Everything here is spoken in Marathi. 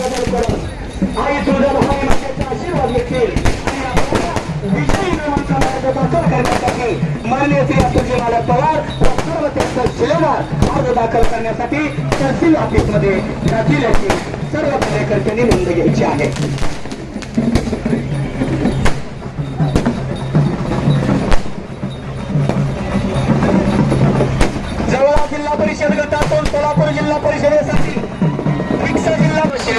आई तुळजाभवानी मातेचा आशीर्वाद घेतील आणि आपल्याला विजयी नामांचा मार्ग दाखल करण्यासाठी माननीय श्री अतुलजी मालक पवार सर्व त्यांचा जिल्ह्यात मार्ग दाखल करण्यासाठी तहसील ऑफिसमध्ये जातील याची सर्व कार्यकर्त्यांनी नोंद घ्यायची आहे. जवळा जिल्हा परिषद गटातून सोलापूर जिल्हा परिषदेसाठी रिक्षा जिल्हा परिषद